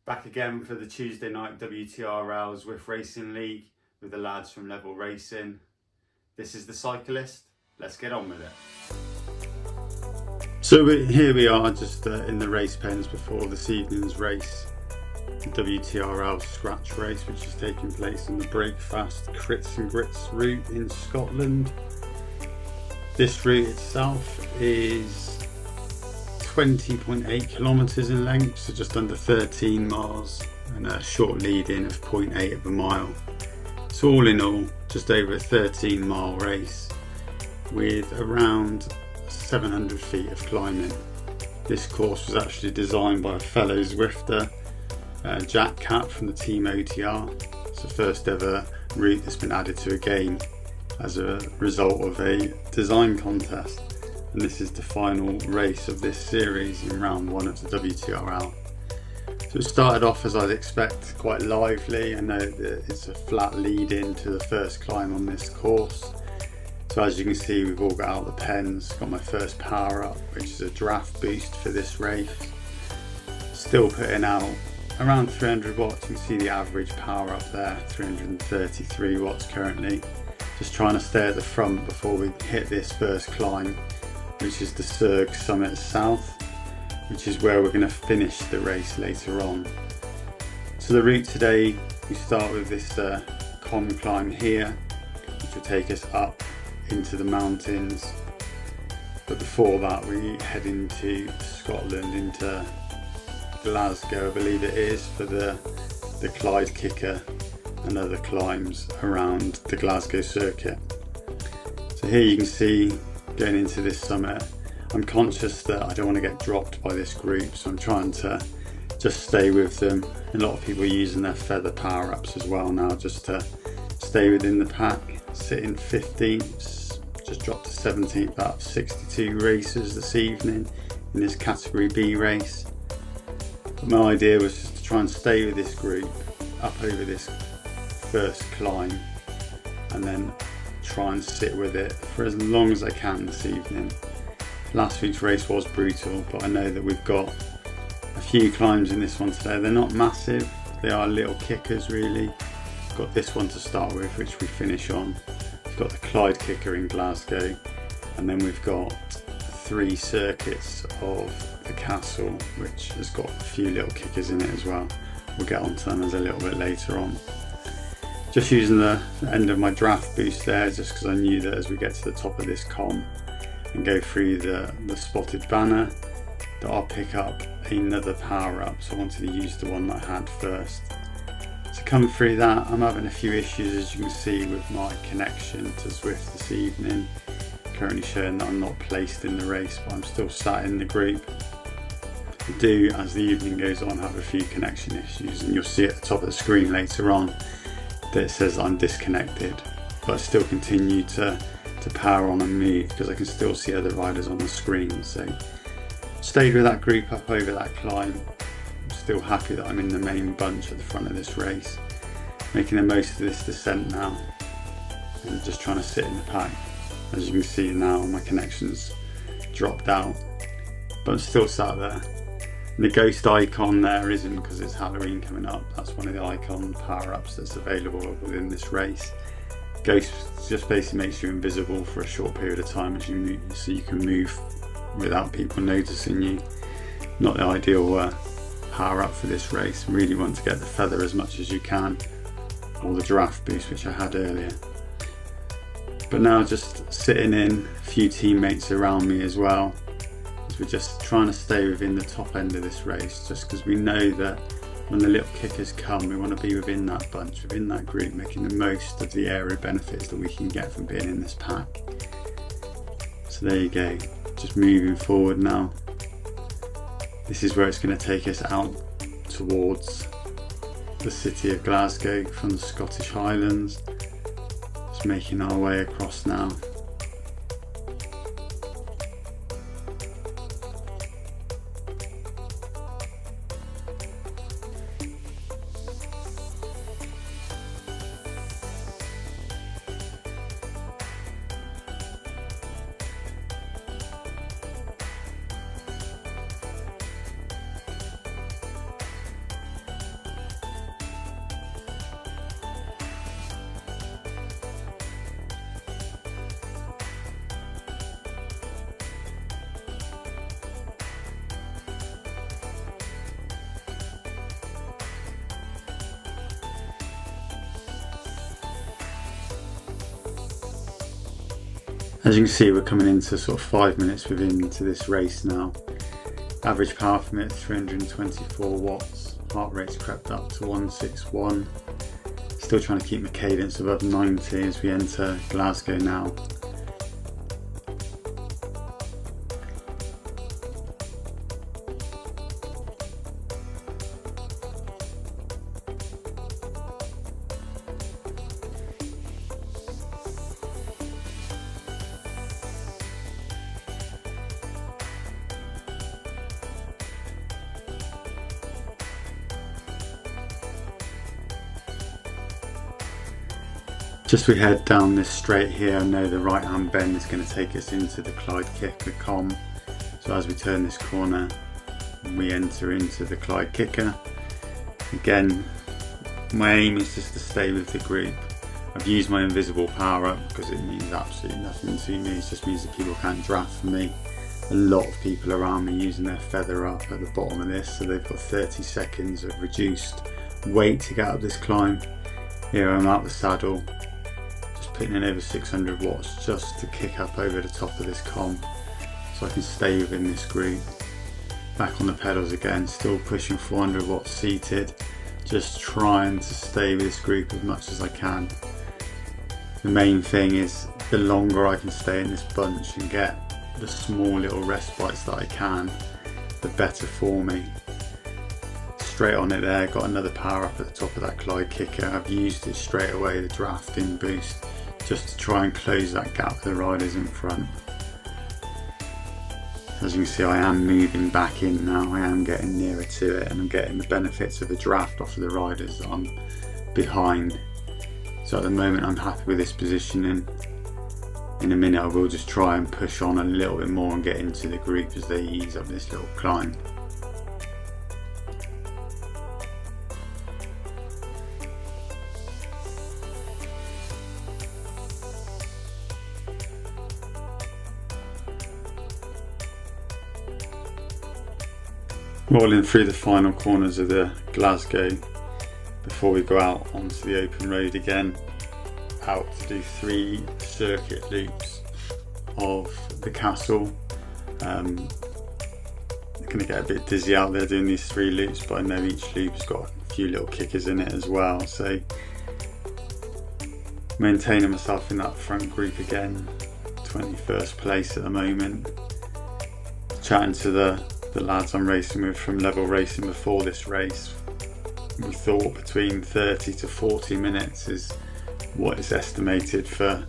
Back again for the Tuesday night WTRL Zwift Racing League with the lads from Level Racing. This is the Syco-list. Let's get on with it. So here we are just in the race pens before this evening's race. The WTRL scratch race, which is taking place on the Braek-Fast Crits Grits route in Scotland. This route itself is 20.8 kilometres in length, so just under 13 miles, and a short lead-in of 0.8 of a mile. So all in all, just over a 13-mile race with around 700 feet of climbing. This course was actually designed by a fellow Zwifter, Jack Cap from the team OTR. It's the first ever route that's been added to a game as a result of a design contest. And this is the final race of this series in round one of the WTRL. So it started off, as I'd expect, quite lively. I know that it's a flat lead in to the first climb on this course. So as you can see, we've all got out the pens. Got my first power up, which is a draft boost for this race. Still putting out around 300 watts. You can see the average power up there, 333 watts currently. Just trying to stay at the front before we hit this first climb, which is the Sgurr Summit South, which is where we're going to finish the race later on. So the route today, we start with this KOM climb here, which will take us up into the mountains. But before that, we head into Scotland, into Glasgow, I believe it is, for the Clyde Kicker and other climbs around the Glasgow circuit. So here you can see, going into this summit, I'm conscious that I don't want to get dropped by this group, so I'm trying to just stay with them. A lot of people are using their feather power-ups as well now, just to stay within the pack. Sitting 15th, just dropped to 17th out of 62 racers this evening in this category B race. But my idea was just to try and stay with this group up over this first climb, and then try and sit with it for as long as I can this evening. Last week's race was brutal, but I know that we've got a few climbs in this one today. They're not massive, they are little kickers really. We've got this one to start with, which we finish on. We've got the Clyde Kicker in Glasgow, and then we've got 3 circuits of the castle, which has got a few little kickers in it as well. We'll get onto them as a little bit later on. Just using the end of my draft boost there, just because I knew that as we get to the top of this KOM and go through the spotted banner, that I'll pick up another power up. So I wanted to use the one that I had first. To come through that, I'm having a few issues, as you can see, with my connection to Zwift this evening. Currently showing that I'm not placed in the race, but I'm still sat in the group. I do, as the evening goes on, have a few connection issues, and you'll see at the top of the screen later on that it says I'm disconnected, but I still continue to power on and move because I can still see other riders on the screen. So stayed with that group up over that climb. I'm still happy that I'm in the main bunch at the front of this race, making the most of this descent now and just trying to sit in the pack. As you can see now, my connection's dropped out, but I'm still sat there. And the ghost icon there isn't because it's Halloween coming up. That's one of the icon power-ups that's available within this race. Ghost just basically makes you invisible for a short period of time as you move, so you can move without people noticing you. Not the ideal power-up for this race. Really want to get the feather as much as you can, or the draft boost, which I had earlier. But now just sitting in, a few teammates around me as well. We're just trying to stay within the top end of this race, just because we know that when the little kickers come, we want to be within that bunch, within that group, making the most of the area benefits that we can get from being in this pack. So there you go, just moving forward now. This is where it's going to take us out towards the city of Glasgow from the Scottish Highlands. Just making our way across now. As you can see, we're coming into sort of 5 minutes into this race now. Average power from it 324 watts, heart rate's crept up to 161. Still trying to keep my cadence above 90 as we enter Glasgow now. Just we head down this straight here, I know the right hand bend is going to take us into the Clyde Kicker KOM. So as we turn this corner, we enter into the Clyde Kicker. Again, my aim is just to stay with the group. I've used my invisible power up because it means absolutely nothing to me. It just means that people can't draft for me. A lot of people around me using their feather up at the bottom of this, so they've got 30 seconds of reduced weight to get up this climb. Here I'm out the saddle, putting in over 600 watts just to kick up over the top of this KOM so I can stay within this group. Back on the pedals again, still pushing 400 watts seated, just trying to stay with this group as much as I can. The main thing is the longer I can stay in this bunch and get the small little respites that I can, the better for me. Straight on it there, got another power up at the top of that Clyde Kicker. I've used it straight away, the drafting boost, just to try and close that gap with the riders in front. As you can see, I am moving back in now, I am getting nearer to it and I'm getting the benefits of the draft off of the riders that I'm behind. So at the moment I'm happy with this positioning. In a minute I will just try and push on a little bit more and get into the group as they ease up this little climb. Rolling through the final corners of the Glasgow before we go out onto the open road again, out to do 3 circuit loops of the castle. I'm going to get a bit dizzy out there doing these 3 loops, but I know each loop's got a few little kickers in it as well, so maintaining myself in that front group again, 21st place at the moment. Chatting to the lads I'm racing with from Level Racing before this race, we thought between 30 to 40 minutes is what is estimated for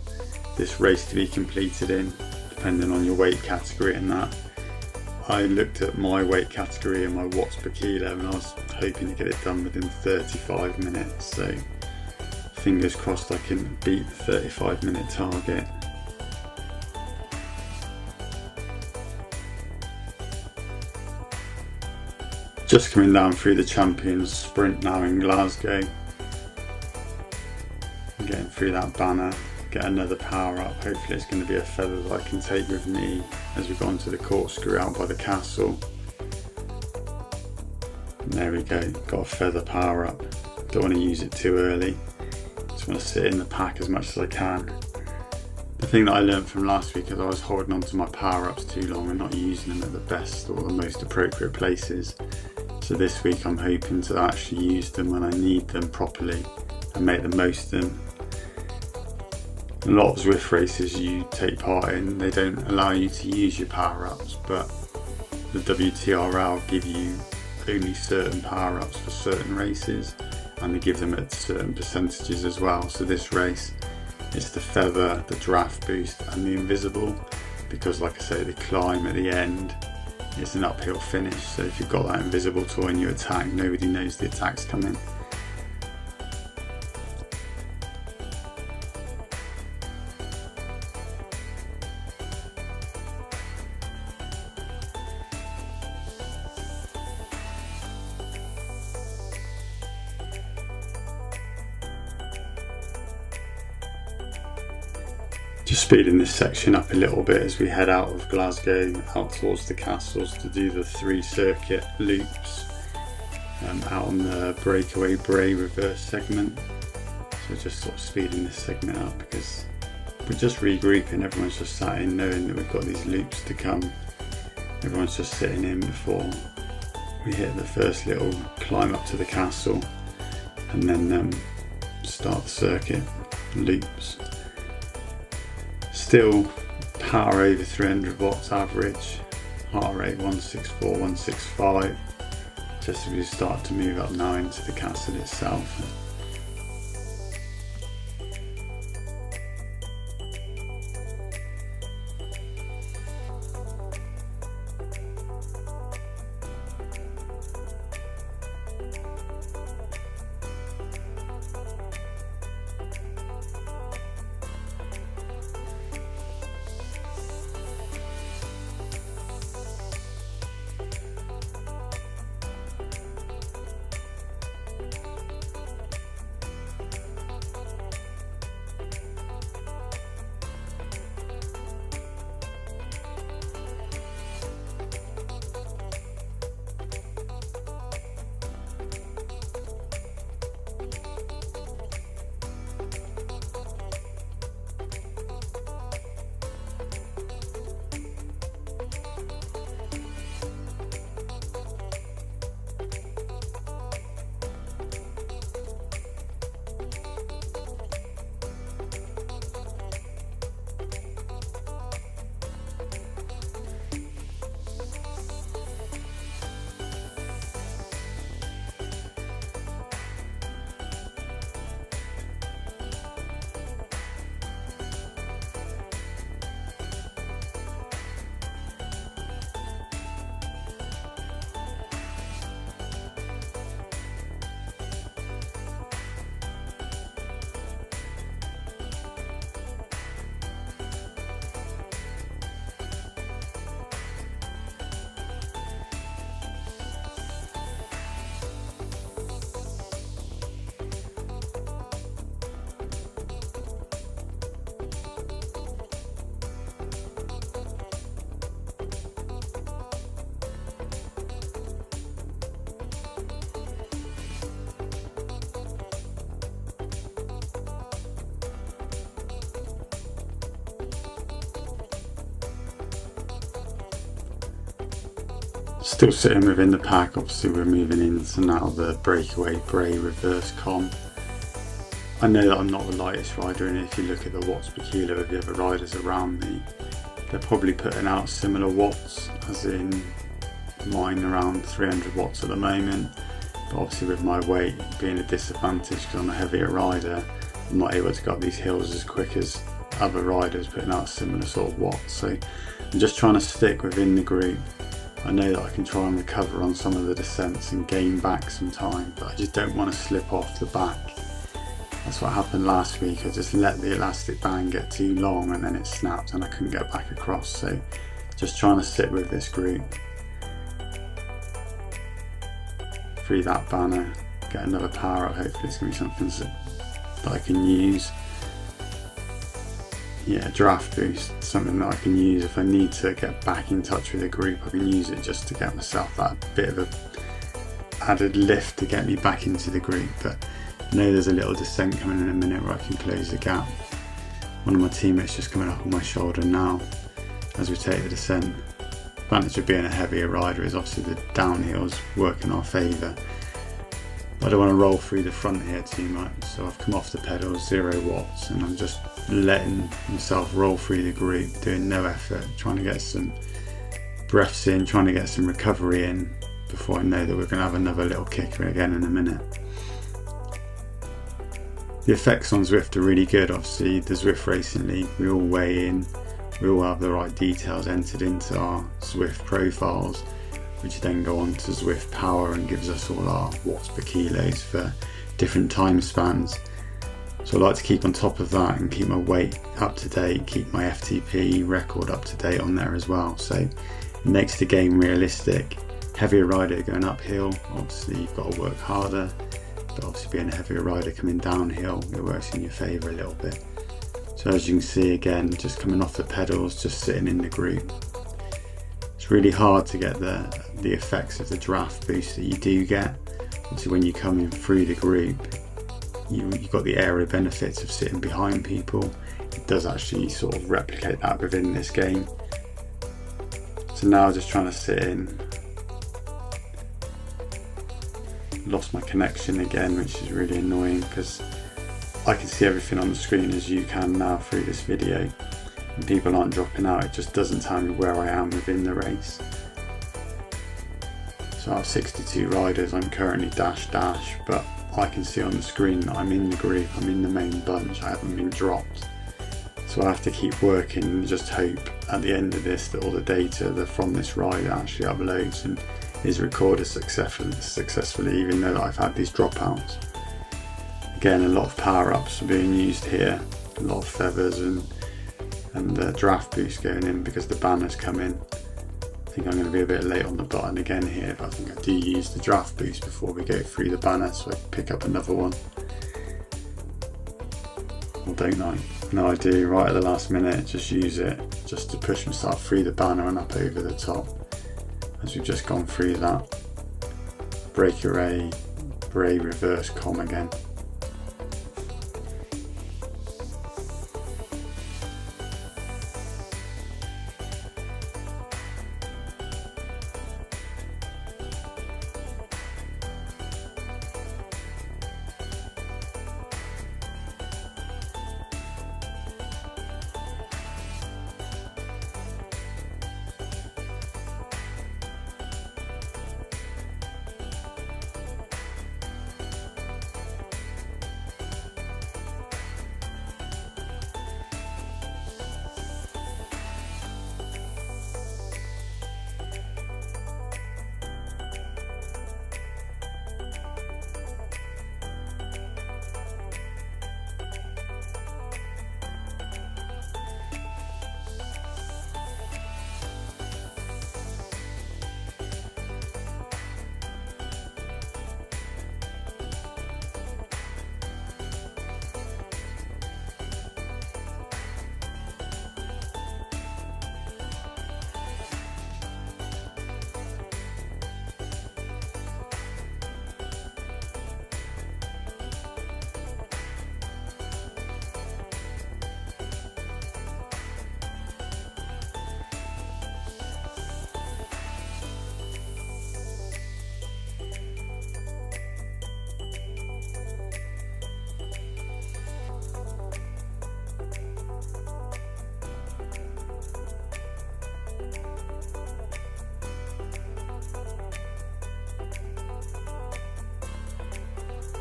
this race to be completed in, depending on your weight category and that. I looked at my weight category and my watts per kilo and I was hoping to get it done within 35 minutes, so fingers crossed I can beat the 35-minute target. Just coming down through the Champions Sprint now in Glasgow. Getting through that banner, get another power up. Hopefully it's going to be a feather that I can take with me as we go onto the corkscrew out by the castle. And there we go, got a feather power up. Don't want to use it too early. Just want to sit in the pack as much as I can. The thing that I learned from last week is I was holding on to my power ups too long and not using them at the best or the most appropriate places. So this week I'm hoping to actually use them when I need them properly and make the most of them. A lot of Zwift races you take part in, they don't allow you to use your power ups, but the WTRL give you only certain power ups for certain races and they give them at certain percentages as well. So this race, it's the feather, the draft boost and the invisible, because like I say, the climb at the end, it's an uphill finish, so if you've got that invisible toy and you attack, nobody knows the attack's coming. Just speeding this section up a little bit as we head out of Glasgow, out towards the castles to do the 3 circuit loops out on the Breakaway Brae reverse segment. So just sort of speeding this segment up because we're just regrouping, everyone's just sat in knowing that we've got these loops to come. Everyone's just sitting in before we hit the first little climb up to the castle, and then start the circuit loops. Still power over 300 watts average, heart rate 164, 165, just as we start to move up now into the castle itself. Still sitting within the pack, obviously we're moving into now the Breakaway Brae reverse KOM. I know that I'm not the lightest rider, and if you look at the watts per kilo of the other riders around me, they're probably putting out similar watts, as in mine around 300 watts at the moment. But obviously with my weight being a disadvantage because I'm a heavier rider, I'm not able to go up these hills as quick as other riders putting out similar sort of watts. So I'm just trying to stick within the group. I know that I can try and recover on some of the descents and gain back some time, but I just don't want to slip off the back. That's what happened last week. I just let the elastic band get too long and then it snapped and I couldn't get back across. So just trying to sit with this group. Free that banner, get another power up. Hopefully it's going to be something that I can use. Yeah, draft boost, something that I can use if I need to get back in touch with a group. I can use it just to get myself that bit of a added lift to get me back into the group. But I know there's a little descent coming in a minute where I can close the gap. One of my teammates just coming up on my shoulder now as we take the descent. The advantage of being a heavier rider is obviously the downhills work in our favour. I don't want to roll through the front here too much, so I've come off the pedals 0 watts and I'm just letting myself roll through the group, doing no effort, trying to get some breaths in, trying to get some recovery in before I know that we're going to have another little kicker again in a minute. The effects on Zwift are really good. Obviously the Zwift Racing League, we all weigh in, we all have the right details entered into our Zwift profiles, which then go on to Zwift Power and gives us all our watts per kilos for different time spans. So I like to keep on top of that and keep my weight up to date, keep my FTP record up to date on there as well. So it makes the game realistic. Heavier rider going uphill, obviously you've got to work harder, but obviously being a heavier rider coming downhill, it works in your favour a little bit. So as you can see again, just coming off the pedals, just sitting in the group. It's really hard to get the effects of the draft boost that you do get. Obviously when you come in through the group, you've got the aero benefits of sitting behind people. it does actually sort of replicate that within this game. So now just trying to sit in. Lost my connection again, which is really annoying because I can see everything on the screen as you can now through this video, and people aren't dropping out. It just doesn't tell me where I am within the race. So out of 62 riders, I'm currently dash, but I can see on the screen that I'm in the group, I'm in the main bunch, I haven't been dropped. So I have to keep working and just hope at the end of this that all the data that from this ride actually uploads and is recorded successfully, even though I've had these dropouts. Again, a lot of power-ups are being used here, a lot of feathers and the draft boost going in because the banner's come in. I think I'm going to be a bit late on the button again here, but I think I do use the draft boost before we go through the banner so I can pick up another one. Or don't I? No, I do, right at the last minute, just use it just to push myself through the banner and up over the top. As we've just gone through that Breakaway, Brae reverse KOM again.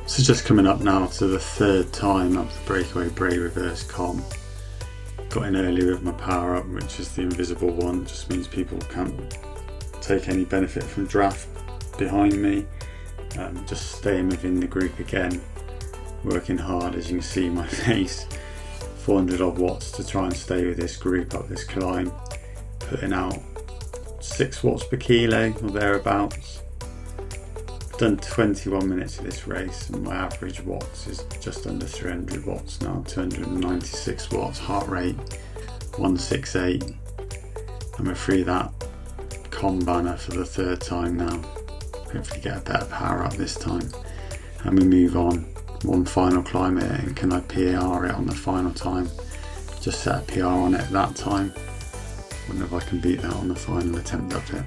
So just coming up now to the third time up the Breakaway Brae reverse KOM. Got in early with my power up, which is the invisible one. Just means people can't take any benefit from draft behind me. Just staying within the group again, working hard, as you can see my face, 400 odd watts to try and stay with this group up this climb, putting out 6 watts per kilo or thereabouts. I've done 21 minutes of this race and my average watts is just under 300 watts now, 296 watts, heart rate 168, and we're through that KOM Banner for the third time now. Hopefully get a better power up this time, and we move on. One final climb it, and can I PR it on the final time? Just set a PR on it that time. Wonder if I can beat that on the final attempt up it.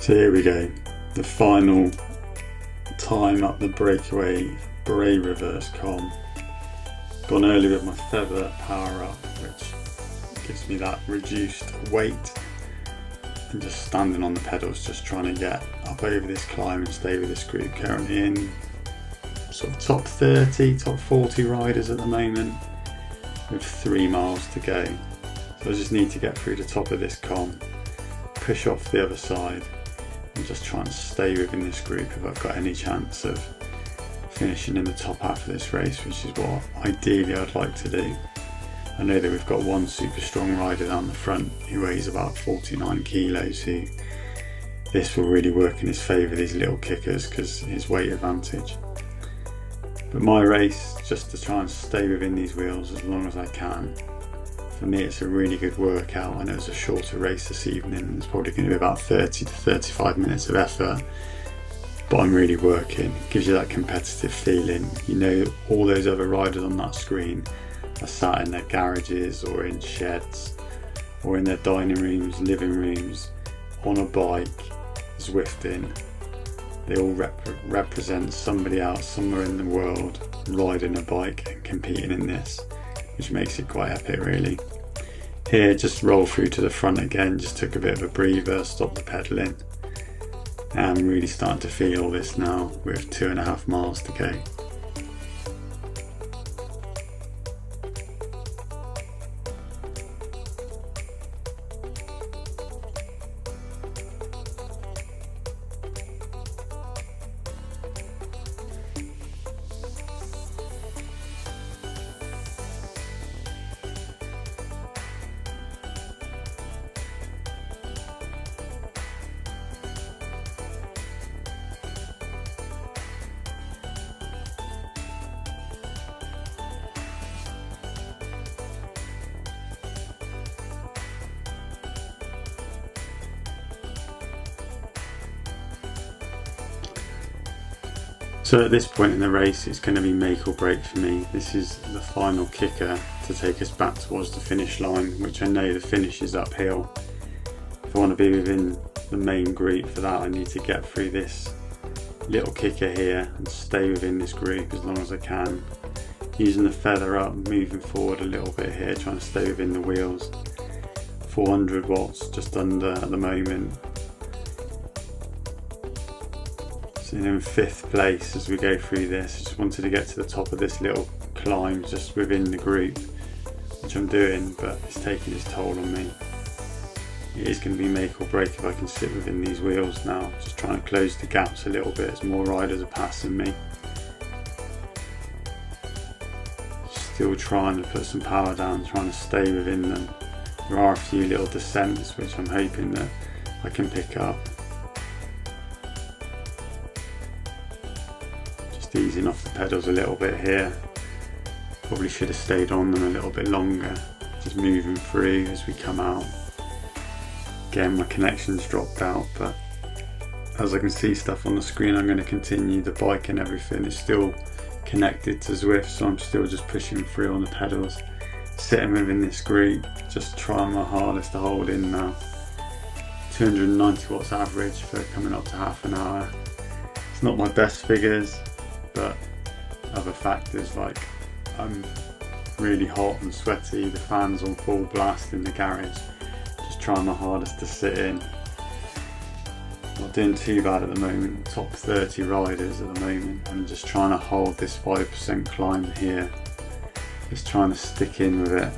So here we go, the final time up the Breakaway Brae reverse KOM. Gone early with my feather power up, which gives me that reduced weight, and just standing on the pedals, just trying to get up over this climb and stay with this group. Currently in sort of top 30, top 40 riders at the moment, with 3 miles to go. So I just need to get through the top of this KOM, push off the other side, and just try and stay within this group if I've got any chance of finishing in the top half of this race, which is what ideally I'd like to do. I know that we've got one super strong rider down the front who weighs about 49 kilos, who this will really work in his favour, these little kickers, because his weight advantage. But my race, just to try and stay within these wheels as long as I can. For me, it's a really good workout. I know it's a shorter race this evening, it's probably going to be about 30 to 35 minutes of effort, but I'm really working. It gives you that competitive feeling. You know, all those other riders on that screen are sat in their garages or in sheds or in their dining rooms, living rooms, on a bike, Zwifting. They all represent somebody else somewhere in the world riding a bike and competing in this, which makes it quite epic really. Here, just roll through to the front again, just took a bit of a breather, stopped the pedalling. I'm really starting to feel all this now with 2.5 miles to go. So at this point in the race, it's going to be make or break for me. This is the final kicker to take us back towards the finish line, which I know the finish is uphill. If I want to be within the main group for that, I need to get through this little kicker here and stay within this group as long as I can. Using the feather up, moving forward a little bit here, trying to stay within the wheels. 400 watts, just under at the moment. In 5th place as we go through this. I just wanted to get to the top of this little climb just within the group, which I'm doing, but it's taking its toll on me. It is going to be make or break if I can sit within these wheels now. Just trying to close the gaps a little bit as more riders are passing me. Still trying to put some power down, trying to stay within them. There are a few little descents which I'm hoping that I can pick up. Easing off the pedals a little bit here. Probably should have stayed on them a little bit longer. Just moving through as we come out. Again, my connection's dropped out, but as I can see stuff on the screen, I'm going to continue. The bike and everything is still connected to Zwift, so I'm still just pushing through on the pedals, sitting within this group, just trying my hardest to hold in now. 290 watts average for coming up to half an hour. It's not my best figures, but other factors like I'm really hot and sweaty, the fan's on full blast in the garage, just trying my hardest to sit in. Not doing too bad at the moment, top 30 riders at the moment, and just trying to hold this 5% climb here, just trying to stick in with it.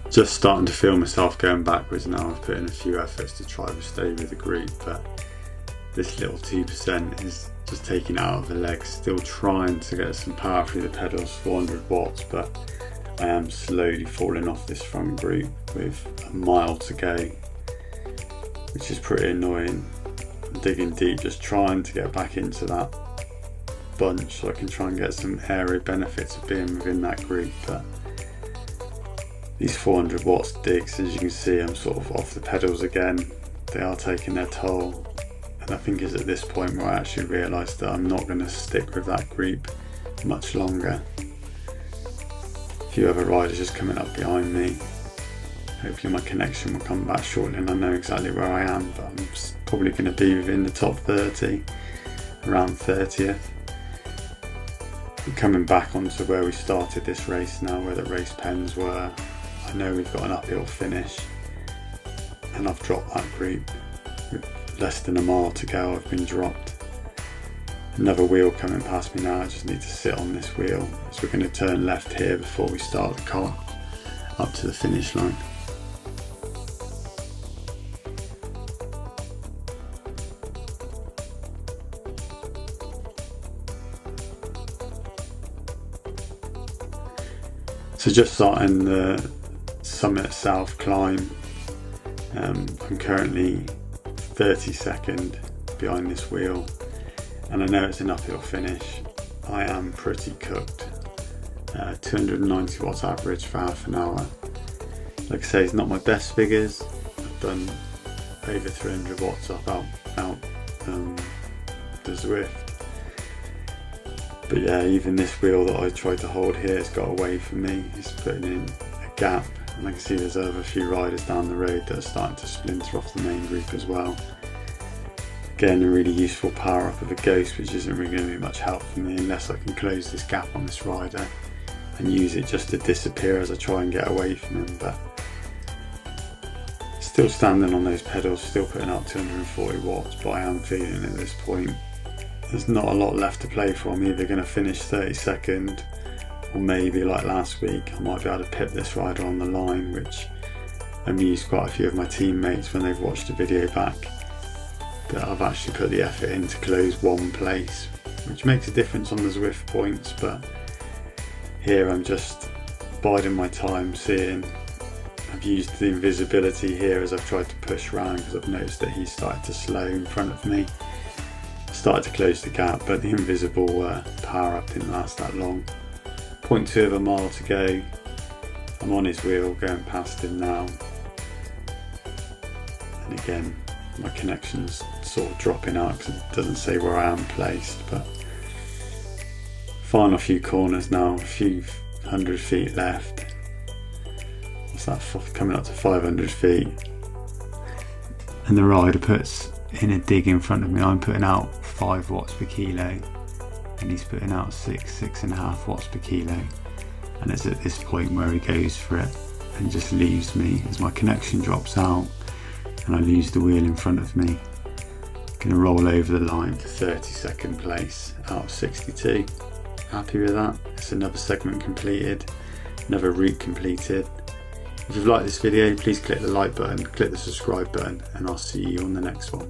Just starting to feel myself going backwards now. I've put in a few efforts to try to stay with the group, but this little 2% is just taking it out of the legs. Still trying to get some power through the pedals, 400 watts, but I am slowly falling off this front group with a mile to go. which is pretty annoying. I'm digging deep, just trying to get back into that bunch so I can try and get some aero benefits of being within that group. But these 400 watts digs, as you can see, I'm sort of off the pedals again. They are taking their toll, and I think it's at this point where I actually realised that I'm not going to stick with that group much longer. A few other riders just coming up behind me. Hopefully my connection will come back shortly and I know exactly where I am, but I'm probably going to be within the top 30, around 30th. I'm coming back onto where we started this race now, where the race pens were. I know we've got an uphill finish, and I've dropped that group. With less than a mile to go, I've been dropped. Another wheel coming past me now, I just need to sit on this wheel. So we're going to turn left here before we start the car up to the finish line. So just starting the Summit South climb. I'm currently 32nd behind this wheel, and I know it's an uphill finish. I am pretty cooked. 290 watts average for half an hour. Like I say, it's not my best figures. I've done over 300 watts out the Zwift. But yeah, even this wheel that I tried to hold here has got away from me. It's putting in a gap, and I can see there's a few riders down the road that are starting to splinter off the main group as well. Again, a really useful power up of a Ghost, which isn't really going to be much help for me unless I can close this gap on this rider and use it just to disappear as I try and get away from him. But still standing on those pedals, still putting out 240 watts, but I am feeling at this point there's not a lot left to play for. I'm either going to finish 32nd, or maybe like last week I might be able to pip this rider on the line, which amused quite a few of my teammates when they've watched the video back. But I've actually put the effort in to close one place, which makes a difference on the Zwift points. But here I'm just biding my time, seeing. I've used the invisibility here as I've tried to push round, because I've noticed that he's started to slow in front of me. Started to close the gap, but the invisible power up didn't last that long. 0.2 of a mile to go. I'm on his wheel, going past him now. And again, my connection's sort of dropping out because it doesn't say where I am placed. But final few corners now, a few 100 feet left. What's that, coming up to 500 feet? And the rider puts in a dig in front of me. I'm putting out 5 watts per kilo, and he's putting out 6.5 watts per kilo. And it's at this point where he goes for it and just leaves me as my connection drops out and I lose the wheel in front of me. Gonna roll over the line for 32nd place out of 62. Happy with that. It's another segment completed, another route completed. If you've liked this video, please click the like button, click the subscribe button, and I'll see you on the next one.